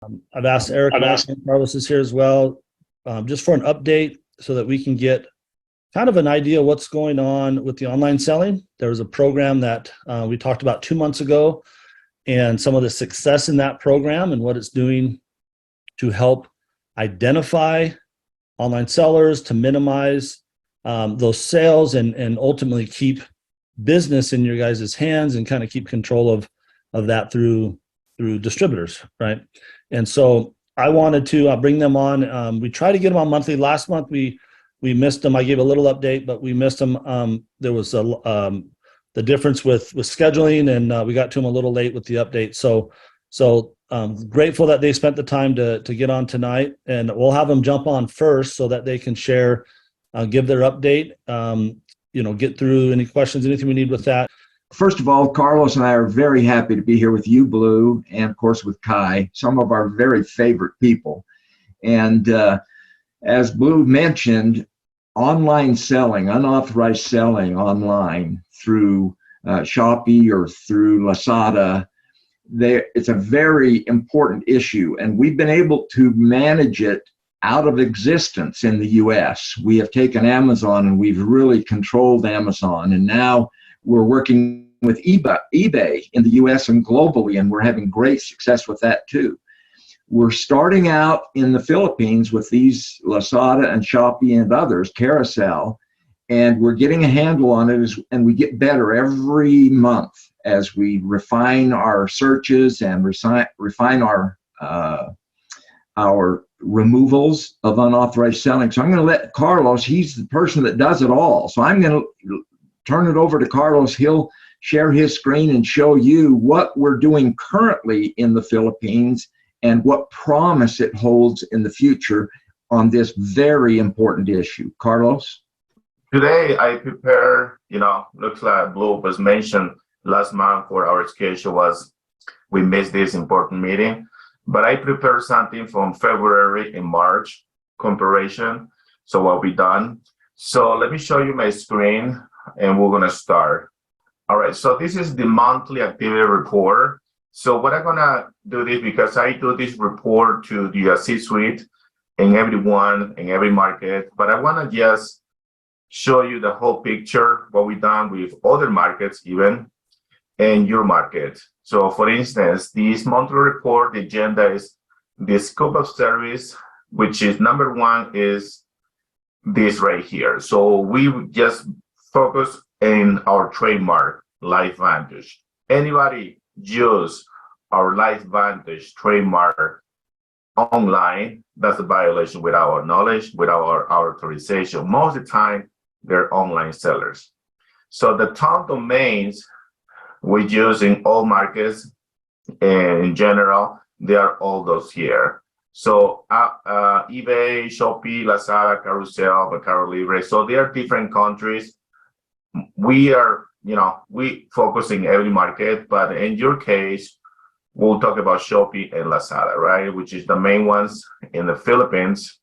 I've asked Eric, Carlos is here as well, just for an update so that we can get kind of an idea of what's going on with the online selling. There was a program that we talked about 2 months ago, and some of the success in that program and what it's doing to help identify online sellers, to minimize those sales, and ultimately keep business in your guys' hands and kind of keep control of that through distributors, right? And so I wanted to bring them on. We try to get them on monthly. Last month we missed them. I gave a little update, but we missed them. There was the difference with scheduling, and we got to them a little late with the update. So grateful that they spent the time to get on tonight, and we'll have them jump on first so that they can share, give their update, get through any questions, anything we need with that. First of all, Carlos and I are very happy to be here with you, Blue, and of course with Kai, some of our very favorite people. And as Blue mentioned, online selling, unauthorized selling online through Shopee or through Lazada, it's a very important issue, and we've been able to manage it out of existence in the US. We have taken Amazon and we've really controlled Amazon, and now we're working with eBay in the US and globally, and we're having great success with that too. We're starting out in the Philippines with these Lazada and Shopee and others, Carousel, and we're getting a handle on it, and we get better every month as we refine our searches and refine our removals of unauthorized selling. So I'm going to let Carlos, he's the person that does it all. So I'm going to turn it over to Carlos. He'll share his screen and show you what we're doing currently in the Philippines and what promise it holds in the future on this very important issue. Carlos? Today I prepare, looks like Blue was mentioned last month for our schedule we missed this important meeting, but I prepared something from February and March comparison. So what we done. So let me show you my screen and we're going to start. All right, so this is the monthly activity report. So what I'm going to do this because I do this report to the C-suite in everyone, in every market, but I want to just show you the whole picture, what we've done with other markets even, and your market. So for instance, this monthly report, the agenda is the scope of service, which is number one is this right here. So we just focus in our trademark, LifeVantage. Anybody use our LifeVantage trademark online, that's a violation without our knowledge, without our authorization. Most of the time, they're online sellers. So the top domains we use in all markets, and in general, they are all those here. So eBay, Shopee, Lazada, Carousel, Mercado Libre. So they are different countries. We are, we focus in every market, but in your case, we'll talk about Shopee and Lazada, right? Which is the main ones in the Philippines.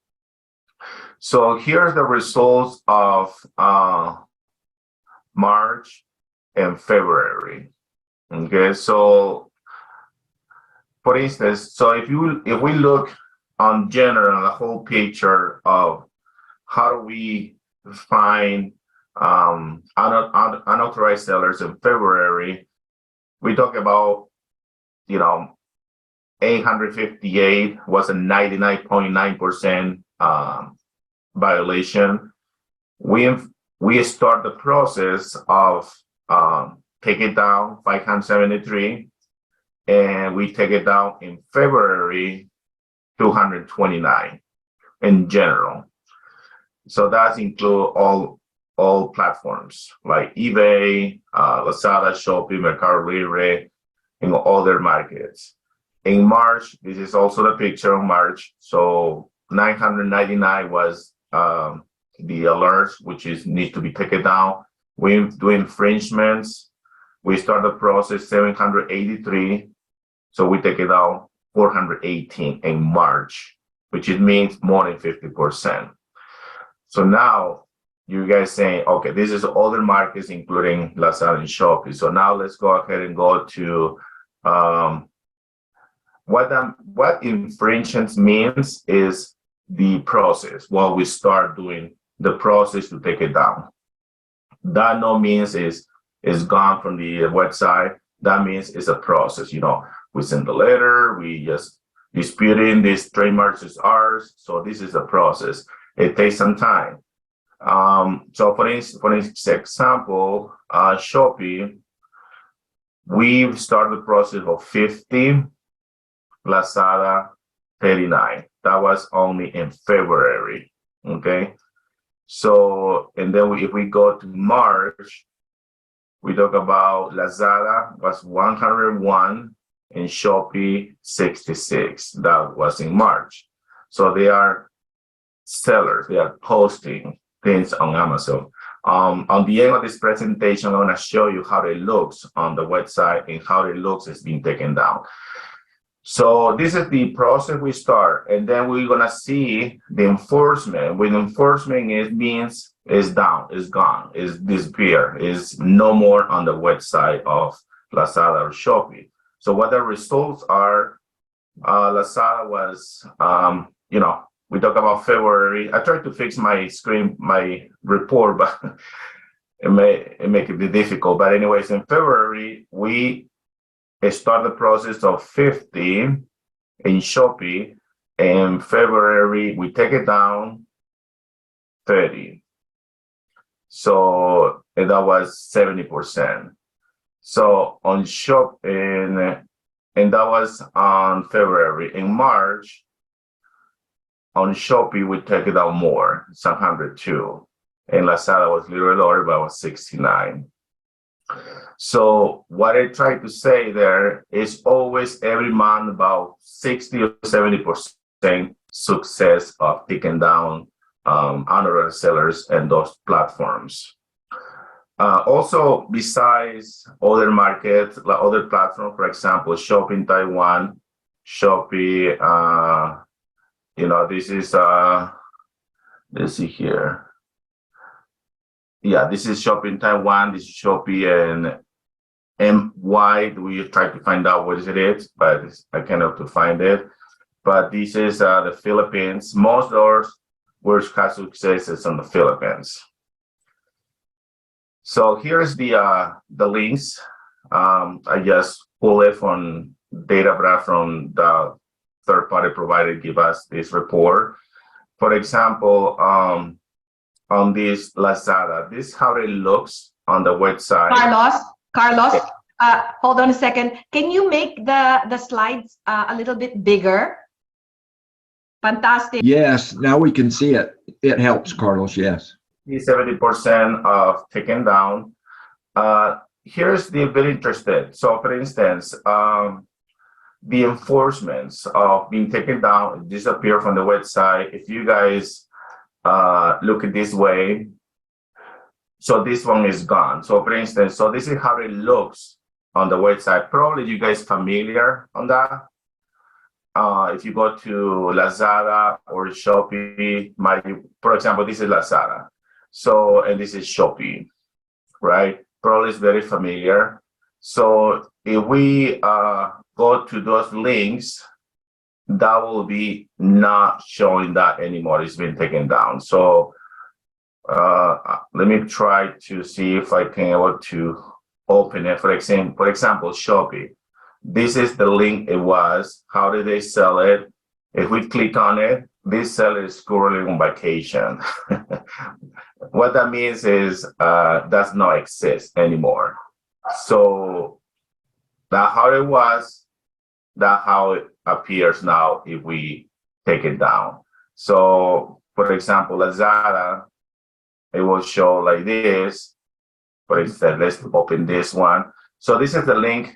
So here's the results of March and February. Okay, so for instance, so if we look on general, the whole picture of how do we find unauthorized sellers in February, we talk about 858 was a 99.9% violation. We start the process of take it down 573, and we take it down in February 229 in general. So that include all platforms like eBay, Lazada, Shopee, Mercado Libre, and other markets. In March, this is also the picture of March. So 999 was the alerts, which need to be taken down. We do infringements. We start the process 783. So we take it down 418 in March, which it means more than 50%. So now you guys saying, okay, this is other markets, including Lazada and Shopee. So now let's go ahead and go to what infringement means is the process. What we start doing, the process to take it down. That no means is gone from the website. That means it's a process. We send the letter, we just disputing this trademarks is ours. So this is a process. It takes some time. So for example, Shopee, we've started the process of 50, Lazada 39. That was only in February. Okay. So, and then if we go to March, we talk about Lazada was 101 and Shopee 66. That was in March. So they are sellers, they are posting things on Amazon. On the end of this presentation, I'm going to show you how it looks on the website and how it looks is being taken down. So this is the process we start, and then we're gonna see the enforcement. When enforcement means is down, is gone, is disappear, is no more on the website of Lazada or Shopee. So what the results are, Lazada was, we talk about February. I tried to fix my screen, my report, but it make it difficult. But anyways, in February, we start the process of 50 in Shopee. In February, we take it down 30. So, and that was 70%. So on and that was on February. In March, on Shopee, we take it down more, it's 102. And Lazada was a little lower, but it was 69. So what I try to say there is always every month about 60 or 70% success of taking down unauthorized sellers and those platforms. Also, besides other markets, like other platforms, for example, Shopee in Taiwan, Shopee, this is, let's see here. Yeah, this is Shopee in Taiwan, this is Shopee and MY. We try to find out what it is, but I cannot to find it. But this is the Philippines. Most doors where have success is in the Philippines. So here's the links. I just pull it from data from the third-party provider give us this report. For example, on this Lazada, this is how it looks on the website. Carlos, hold on a second. Can you make the slides a little bit bigger? Fantastic. Yes, now we can see it. It helps, Carlos, yes. 70% of taken down. Here's the very interested. So for instance, the enforcements of being taken down, disappear from the website. If you guys look at this way, so this one is gone. So for instance, so this is how it looks on the website. Probably you guys familiar on that. If you go to Lazada or Shopee, for example, this is Lazada. So, and this is Shopee, right? Probably it's very familiar. So if we go to those links, that will be not showing that anymore. It's been taken down. So let me try to see if I can able to open it. For example, Shopee. This is the link it was. How did they sell it? If we click on it, this seller is currently on vacation. What that means is does not exist anymore. So that's how it was. That's how it appears now if we take it down. So for example, Lazada, it will show like this. For instance, let's open this one. So this is the link.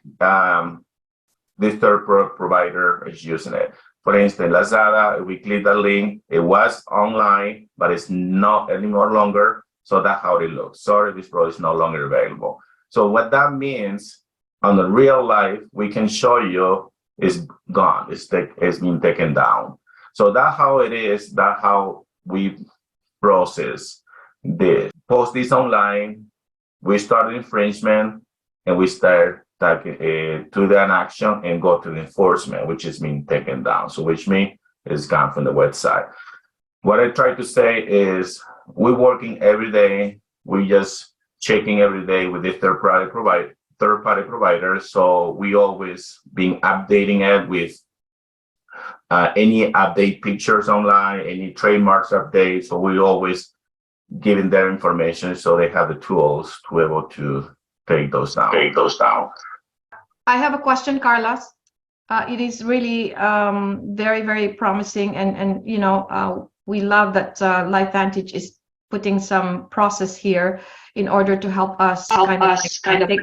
This third provider is using it. For instance, Lazada, if we click the link, it was online, but it's not any more longer. So that's how it looks. Sorry, this product is no longer available. So what that means on the real life, we can show you is gone. It's been taken down. So that's how it is. That's how we process this. Post this online. We start infringement and we start to an action and go to the enforcement, which is being taken down. So which means it's gone from the website. What I try to say is we're working every day. We just checking every day with the third-party providers. So we always been updating it with any update pictures online, any trademarks updates. So we always giving their information so they have the tools to be able to take those down. I have a question, Carlos. It is really very, very promising, and you know, we love that LifeVantage is putting some process here in order to help us take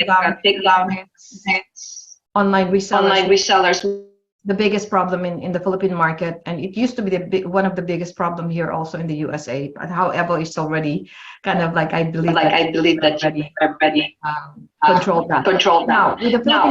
down online resellers. The biggest problem in the Philippine market, and it used to be one of the biggest problem here also in the USA. But however, it's already kind of like I believe that already controlled that. Now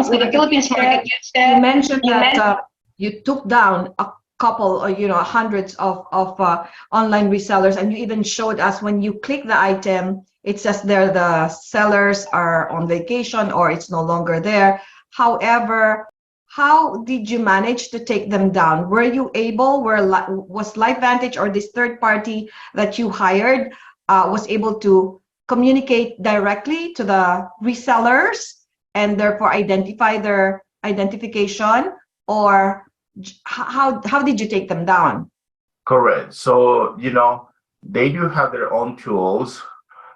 with the Philippines market, you mentioned that you took down a couple or hundreds of online resellers, and you even showed us when you click the item, it says there the sellers are on vacation or it's no longer there. However, how did you manage to take them down? Were you able, was LifeVantage or this third party that you hired was able to communicate directly to the resellers and therefore identify their identification, or how did you take them down? Correct. So, they do have their own tools.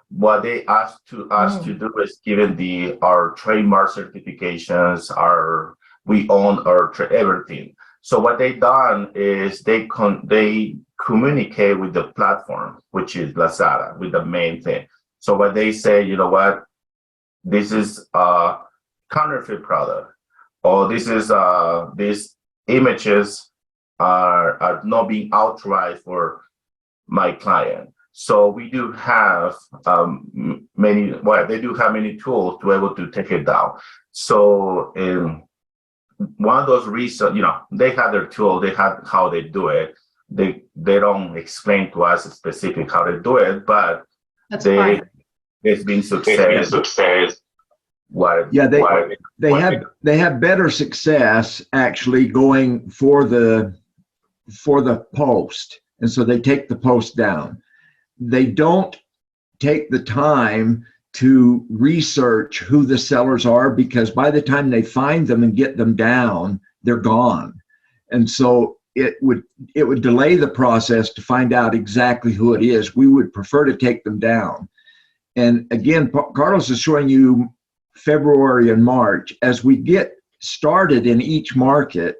What they asked us to do is given our trademark certifications, we own everything. So what they done is they communicate with the platform, which is Lazada, with the main thing. So what they say, you know what, this is a counterfeit product, or this is these images are not being authorized for my client. So we do have they do have many tools to be able to take it down. So one of those reasons, they have their tool, they have how they do it. They don't explain to us specific how they do it, but it's been success. They have better success actually going for the post, and so they take the post down. They don't take the time to research who the sellers are, because by the time they find them and get them down, they're gone. And so it would delay the process to find out exactly who it is. We would prefer to take them down. And again, Carlos is showing you February and March. As we get started in each market,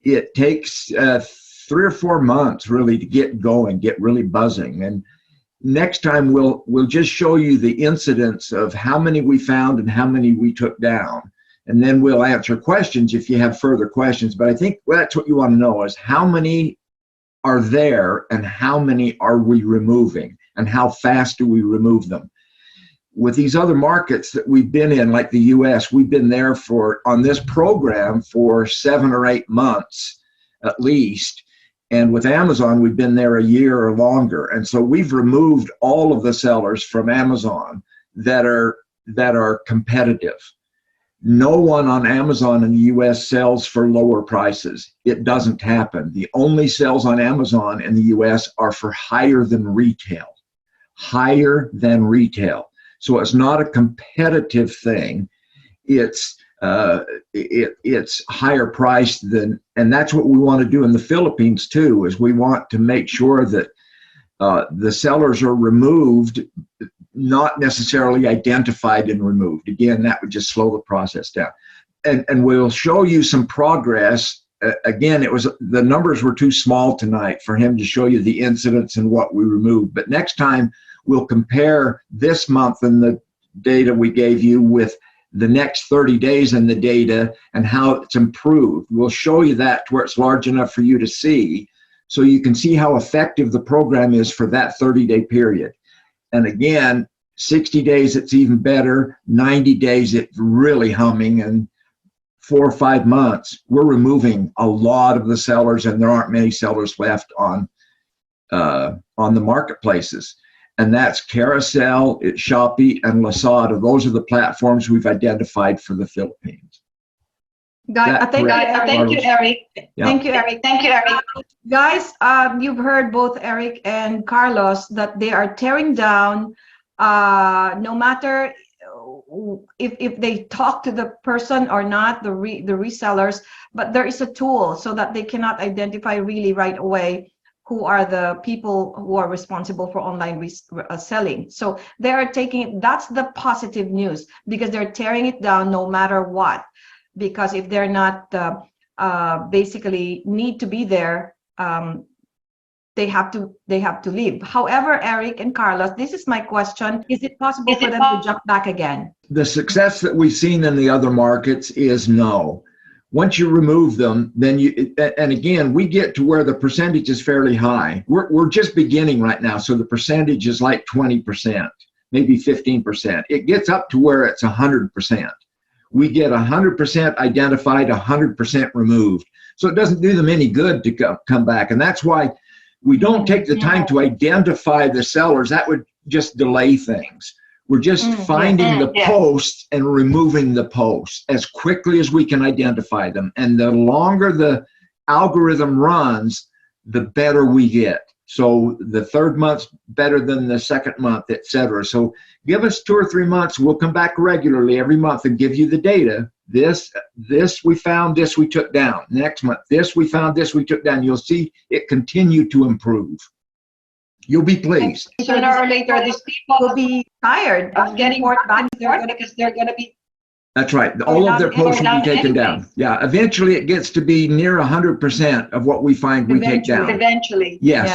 it takes 3 or 4 months really to get going, get really buzzing. And next time we'll just show you the incidents of how many we found and how many we took down. And then we'll answer questions if you have further questions. But I think that's what you want to know, is how many are there and how many are we removing and how fast do we remove them. With these other markets that we've been in, like the US, we've been there on this program for 7 or 8 months at least. And with Amazon, we've been there a year or longer. And so we've removed all of the sellers from Amazon that are competitive. No one on Amazon in the US sells for lower prices. It doesn't happen. The only sales on Amazon in the US are for higher than retail. Higher than retail. So it's not a competitive thing. It's higher priced than, and that's what we want to do in the Philippines too, is we want to make sure that the sellers are removed, not necessarily identified and removed. Again, that would just slow the process down. And we'll show you some progress. Again, the numbers were too small tonight for him to show you the incidents and what we removed. But next time we'll compare this month and the data we gave you with the next 30 days in the data and how it's improved. We'll show you that to where it's large enough for you to see, so you can see how effective the program is for that 30-day period. And again, 60 days, it's even better. 90 days, it's really humming. And 4 or 5 months, we're removing a lot of the sellers, and there aren't many sellers left on the marketplaces. and that's Carousel, it's Shopee, and Lazada. Those are the platforms we've identified for the Philippines. Thank you, Eric. Yeah. Thank you, Eric. Guys, you've heard both Eric and Carlos that they are tearing down, no matter if they talk to the person or not, the resellers, but there is a tool so that they cannot identify really right away who are the people who are responsible for online selling. So they are taking it, that's the positive news, because they're tearing it down no matter what. Because if they're not basically need to be there, they have to leave. However, Eric and Carlos, this is my question: is it possible for them to jump back again? The success that we've seen in the other markets is no. Once you remove them, then and again, we get to where the percentage is fairly high. We're just beginning right now, so the percentage is like 20%, maybe 15%. It gets up to where it's 100%. We get 100% identified, 100% removed. So it doesn't do them any good to come back. And that's why we don't take the time to identify the sellers. That would just delay things. We're just finding the posts and removing the posts as quickly as we can identify them. And the longer the algorithm runs, the better we get. So the third month's better than the second month, et cetera. So give us 2 or 3 months. We'll come back regularly every month and give you the data. This we found, this we took down. Next month, this we found, this we took down. You'll see it continue to improve. You'll be pleased. Sooner or later, these people will be tired of getting more back because they're going to be. That's right. All of their posts will be taken down. Yeah. Eventually, it gets to be near 100% of what we find we take down. Eventually. Yes.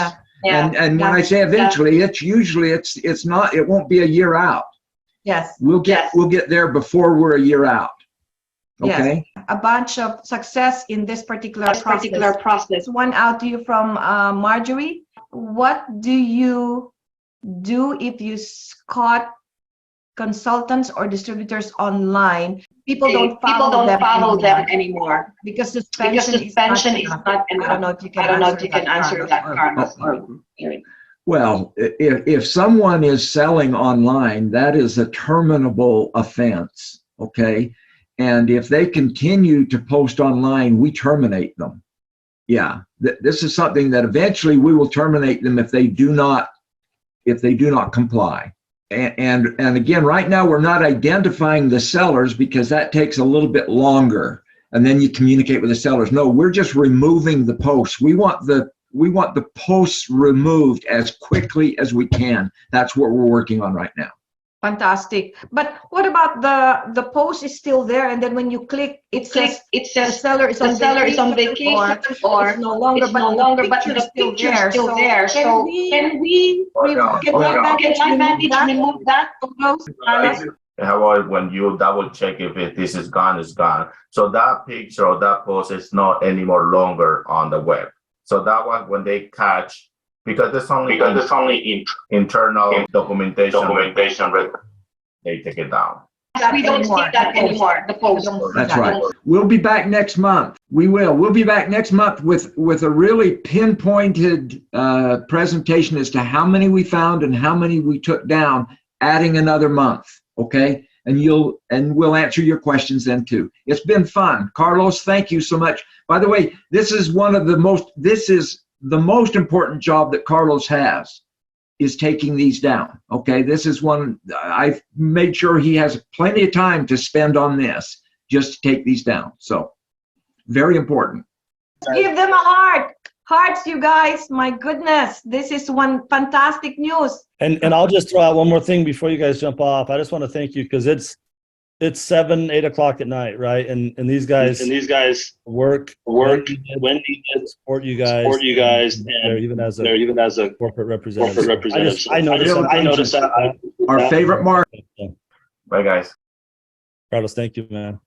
Yeah. And when I say eventually, it's usually it's not. It won't be a year out. Yes. We'll get there before we're a year out. Okay. Yes. A bunch of success in this particular process. One out to you from Marjorie. What do you do if you caught consultants or distributors online? People don't follow them anymore because suspension is not enough. I don't know if you can answer that, Carlos or Eric. Well, if someone is selling online, that is a terminable offense. Okay. And if they continue to post online, we terminate them. Yeah, this is something that eventually we will terminate them if they do not comply. And again, right now we're not identifying the sellers because that takes a little bit longer. And then you communicate with the sellers. No, we're just removing the posts. We want the posts removed as quickly as we can. That's what we're working on right now. Fantastic. But what about the post is still there, and then when you click, it says the seller is on vacation or it's no longer, but the picture is still there. So can LifeVantage remove that? How about when you double check if this is gone, it's gone. So that picture or that post is not any more longer on the web. So that one, when they catch, because there's only internal documentation, they take it down. We don't see that anymore. The post. That's right. We'll be back next month. We will. We'll be back next month with a really pinpointed presentation as to how many we found and how many we took down, adding another month. Okay. And we'll answer your questions then too. It's been fun. Carlos, thank you so much. By the way, this is the most important job that Carlos has, is taking these down. Okay, this is one I've made sure he has plenty of time to spend on this, just to take these down. So very important. Give them a heart. Hearts, you guys. My goodness, this is one fantastic news. And I'll just throw out one more thing before you guys jump off. I just want to thank you because it's 7, 8 o'clock at night, right? And these guys work when needed, support you guys, and they're even as a corporate representative. I noticed that. Our favorite mark. Bye, guys. Carlos, thank you, man.